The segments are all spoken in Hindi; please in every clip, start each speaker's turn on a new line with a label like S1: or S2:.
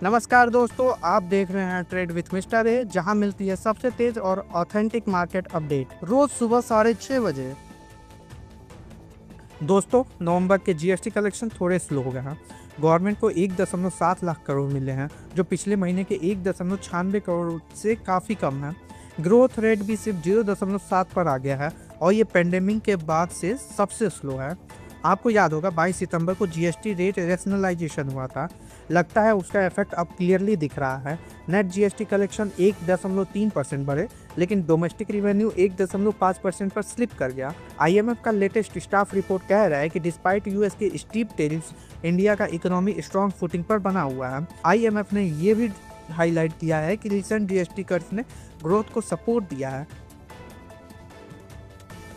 S1: नमस्कार दोस्तों, आप देख रहे हैं ट्रेड विथ मिस्टर ए, जहां मिलती है सबसे तेज और ऑथेंटिक मार्केट अपडेट रोज सुबह 6:30 बजे। दोस्तों, नवंबर के जीएसटी कलेक्शन थोड़े स्लो हो गए हैं। गवर्नमेंट को 1.7 लाख करोड़ मिले हैं, जो पिछले महीने के 1.96 करोड़ से काफ़ी कम है। ग्रोथ रेट भी सिर्फ 0.7 पर आ गया है और ये पेंडेमिक के बाद से सबसे स्लो है। आपको याद होगा 22 सितंबर को जीएसटी रेट रेशनलाइजेशन हुआ था। लगता है उसका इफेक्ट अब क्लियरली दिख रहा है। नेट जीएसटी कलेक्शन 1.3% बढ़े, लेकिन डोमेस्टिक रिवेन्यू 1.5% पर स्लिप कर गया। आईएमएफ का लेटेस्ट स्टाफ रिपोर्ट कह रहा है कि डिस्पाइट यूएस के स्टीप टेरिफ्स, इंडिया का इकोनॉमी स्ट्रॉन्ग फुटिंग पर बना हुआ है। आईएमएफ ने यह भी हाईलाइट किया है कि रिसेंट जीएसटी कट्स ने ग्रोथ को सपोर्ट दिया है।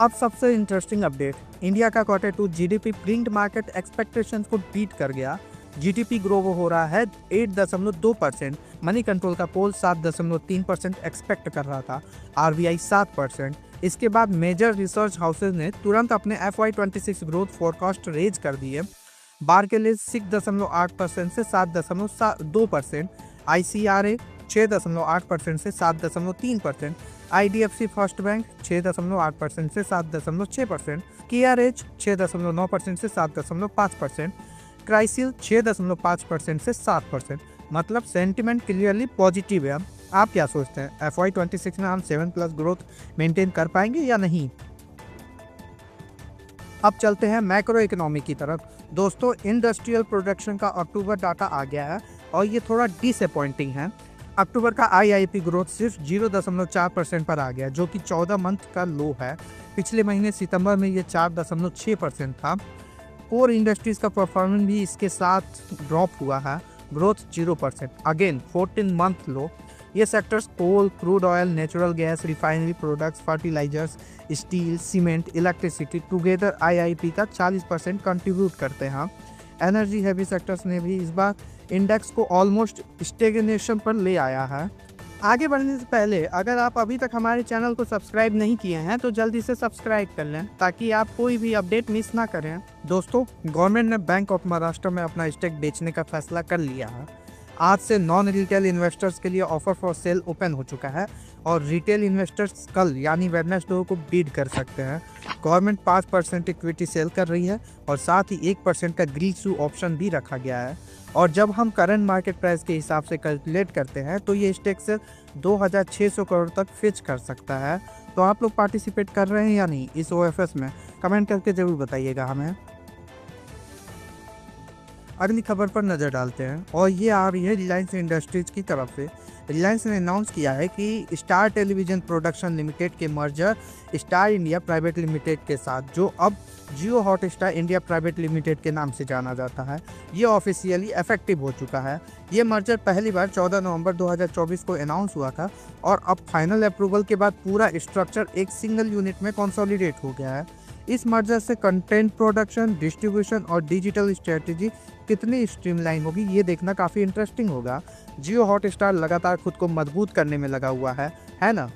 S1: अब सबसे इंटरेस्टिंग अपडेट, इंडिया का Q2 GDP print market expectations को बीट कर गया। जीडीपी ग्रो हो रहा है 8.2%। मनी कंट्रोल का पोल 7.3% एक्सपेक्ट कर रहा था, आरबीआई 7%। इसके बाद मेजर रिसर्च हाउसेज ने तुरंत अपने FY26 ग्रोथ फोरकास्ट रेज कर दिए। बार्कलेज 6.8% से 7.2%, ICRA 6.8% से 7.3%, IDFC फर्स्ट बैंक 6.8% से 7.6%, KRH 6.9% से 7.5%, क्राइसिल 6.5% से 7%। मतलब सेंटिमेंट क्लियरली पॉजिटिव है। आप क्या सोचते हैं, FY26 में हम 7+ ग्रोथ मेंटेन कर पाएंगे या नहीं? अब चलते हैं मैक्रो इकोनॉमी की तरफ। दोस्तों, इंडस्ट्रियल प्रोडक्शन का अक्टूबर डाटा आ गया है और ये थोड़ा डिसअपॉइंटिंग है। अक्टूबर का आईआईपी ग्रोथ सिर्फ 0.4% पर आ गया, जो कि 14 मंथ का लो है। पिछले महीने सितंबर में ये 4.6% था। कोर इंडस्ट्रीज का परफॉर्मेंस भी इसके साथ ड्रॉप हुआ है, ग्रोथ 0%, अगेन 14 मंथ लो। ये sectors coal, crude oil, natural gas, refinery products, fertilisers, steel, cement, electricity together IIP का 40% कंट्रीब्यूट करते हैं। एनर्जी हैवी सेक्टर्स ने भी इस बार इंडेक्स को ऑलमोस्ट स्टेगनेशन पर ले आया है। आगे बढ़ने से पहले अगर आप अभी तक हमारे चैनल को सब्सक्राइब नहीं किए हैं तो जल्दी से सब्सक्राइब कर लें, ताकि आप कोई भी अपडेट मिस ना करें। दोस्तों, गवर्नमेंट ने बैंक ऑफ महाराष्ट्र में अपना स्टेक बेचने का फैसला कर लिया है। आज से नॉन रिटेल इन्वेस्टर्स के लिए ऑफर फॉर सेल ओपन हो चुका है और रिटेल इन्वेस्टर्स कल यानी वेडनेसडे को बीड कर सकते हैं। गवर्नमेंट 5% इक्विटी सेल कर रही है और साथ ही 1% का ग्रीसू ऑप्शन भी रखा गया है। और जब हम करंट मार्केट प्राइस के हिसाब से कैलकुलेट करते हैं तो ये स्टेक से 2600 करोड़ तक फिच कर सकता है। तो आप लोग पार्टिसिपेट कर रहे हैं या नहीं इस OFS में? कमेंट करके जरूर बताइएगा हमें। अगली खबर पर नज़र डालते हैं और ये आ रही है रिलायंस इंडस्ट्रीज की तरफ से। रिलायंस ने अनाउंस किया है कि स्टार टेलीविजन प्रोडक्शन लिमिटेड के merger star India private limited के साथ, जो अब जियो हॉटस्टार इंडिया प्राइवेट लिमिटेड के नाम से जाना जाता है, ये ऑफिशियली इफेक्टिव हो चुका है। ये मर्जर पहली बार 14 नवंबर 2024 को अनाउंस हुआ था और अब फाइनल अप्रूवल के बाद पूरा स्ट्रक्चर एक सिंगल यूनिट में कंसोलिडेट हो गया है। इस मर्जर से कंटेंट प्रोडक्शन, डिस्ट्रीब्यूशन और डिजिटल स्ट्रेटजी कितनी स्ट्रीमलाइन होगी, ये देखना काफ़ी इंटरेस्टिंग होगा। जियो हॉटस्टार लगातार खुद को मजबूत करने में लगा हुआ है ना?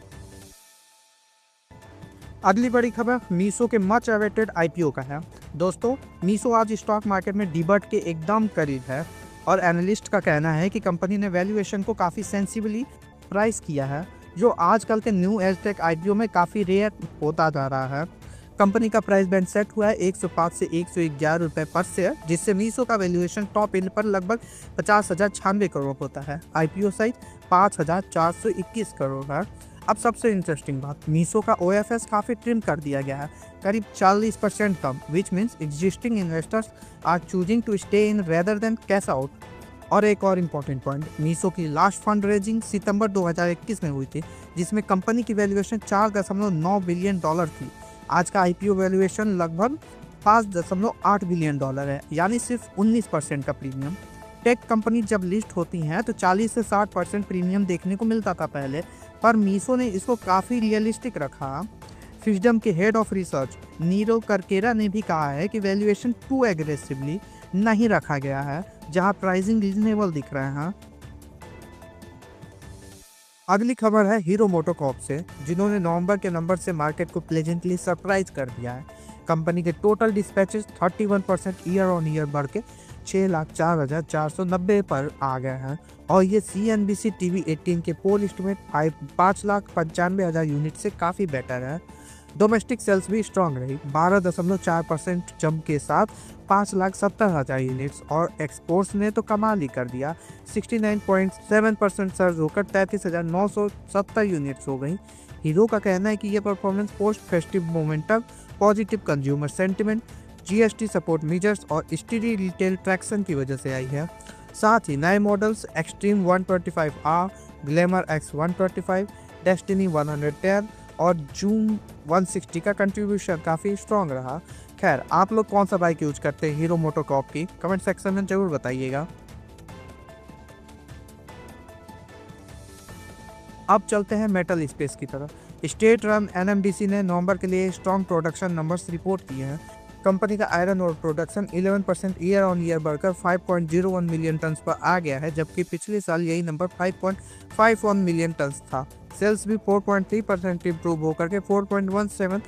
S1: अगली बड़ी खबर मीशो के मच अवेटेड आईपीओ का है। दोस्तों, मीशो आज स्टॉक मार्केट में डीबट के एकदम करीब है और एनालिस्ट का कहना है कि कंपनी ने वैल्यूएशन को काफ़ी सेंसिबली प्राइस किया है, जो आजकल के न्यू एज टेक आईपीओ में काफ़ी रेयर होता जा रहा है। कंपनी का प्राइस बैंड सेट हुआ है 105 से 111 रुपये पर शेयर, जिससे मीशो का वैल्यूएशन टॉप एंड पर लगभग 50,096 करोड़ होता है। आईपीओ साइज 5,421 करोड़ है। अब सबसे इंटरेस्टिंग बात, मीशो का OFS काफ़ी ट्रिम कर दिया गया है, करीब 40% कम, which means existing investors are choosing to stay in rather than cash out. और एक और इम्पॉर्टेंट पॉइंट, मीशो की लास्ट फंड रेजिंग सितंबर 2021 में हुई थी, जिसमें कंपनी की वैल्यूएशन $4.9 बिलियन थी। आज का आईपीओ वैल्यूएशन लगभग $5.8 बिलियन है, यानी सिर्फ 19% का प्रीमियम। टेक कंपनी जब लिस्ट होती हैं तो 40 से 60% प्रीमियम देखने को मिलता था पहले, पर मीशो ने इसको काफ़ी रियलिस्टिक रखा। फिजडम के head of research Nero Karkera ने भी कहा है कि वैल्यूएशन टू एग्रेसिवली नहीं रखा गया है, जहां प्राइसिंग रीजनेबल दिख रहे हैं। अगली खबर है हीरो मोटोकॉर्प से, जिन्होंने नवंबर के नंबर से मार्केट को प्लेजेंटली सरप्राइज कर दिया है। कंपनी के total dispatches 31% year on year बढ़ के 6,04,490 पर आ गए हैं और ये CNBC TV 18 के पोल एस्टिमेट 5,95,000 यूनिट से काफ़ी बेटर है। डोमेस्टिक सेल्स भी स्ट्रांग रही, 12.4% जंप के साथ 5,70,000 यूनिट्स, और एक्सपोर्ट्स ने तो कमाल ही कर दिया, 69.7% सर्ज होकर 33,970 यूनिट्स हो गई। हीरो का कहना है कि यह performance post festive momentum, positive consumer sentiment, GST support measures और स्टेडी रिटेल ट्रैक्शन की वजह से आई है। साथ ही नए models extreme 125R, glamour X 125, destiny 110 और जूम 160 का कंट्रीब्यूशन काफ़ी स्ट्रॉन्ग रहा। खैर, आप लोग कौन सा बाइक यूज करते हैं हीरो मोटोकॉर्प की, कमेंट सेक्शन में जरूर बताइएगा। अब चलते हैं मेटल स्पेस की तरफ। स्टेट रन NMDC ने नवंबर के लिए स्ट्रॉन्ग प्रोडक्शन नंबर्स रिपोर्ट किए हैं। कंपनी का आयरन और प्रोडक्शन 11% ईयर ऑन ईयर बढ़कर 5.01 मिलियन टन पर आ गया है, जबकि पिछले साल यही नंबर 5.51 मिलियन टन था। सेल्स भी 4.3% इम्प्रूव होकर के 4.17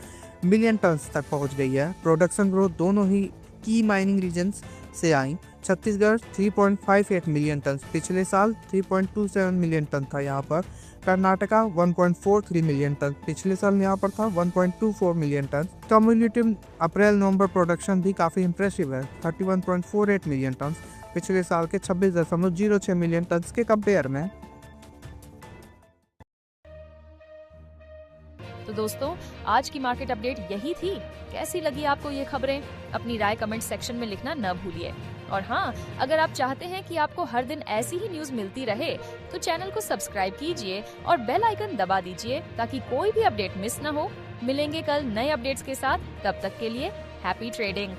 S1: मिलियन टन तक पहुंच गई है। प्रोडक्शन ग्रोथ दोनों ही की माइनिंग रीजन्स से आई। छत्तीसगढ़ 3.58 मिलियन टन पिछले साल 3.27 मिलियन टन था यहाँ पर। कर्नाटका 1.43 मिलियन टन पिछले साल यहाँ पर था 1.24 मिलियन टन। कम्युलेटिव अप्रैल नवंबर प्रोडक्शन भी काफ़ी इंप्रेसिव है, 31.48 मिलियन टन पिछले साल के 26.06 मिलियन टन के कंपेयर में।
S2: तो दोस्तों, आज की मार्केट अपडेट यही थी। कैसी लगी आपको ये खबरें? अपनी राय कमेंट सेक्शन में लिखना न भूलिए। और हाँ, अगर आप चाहते हैं कि आपको हर दिन ऐसी ही न्यूज मिलती रहे, तो चैनल को सब्सक्राइब कीजिए और बेल आइकन दबा दीजिए ताकि कोई भी अपडेट मिस न हो। मिलेंगे कल नए अपडेट्स के साथ, तब तक के लिए हैप्पी ट्रेडिंग।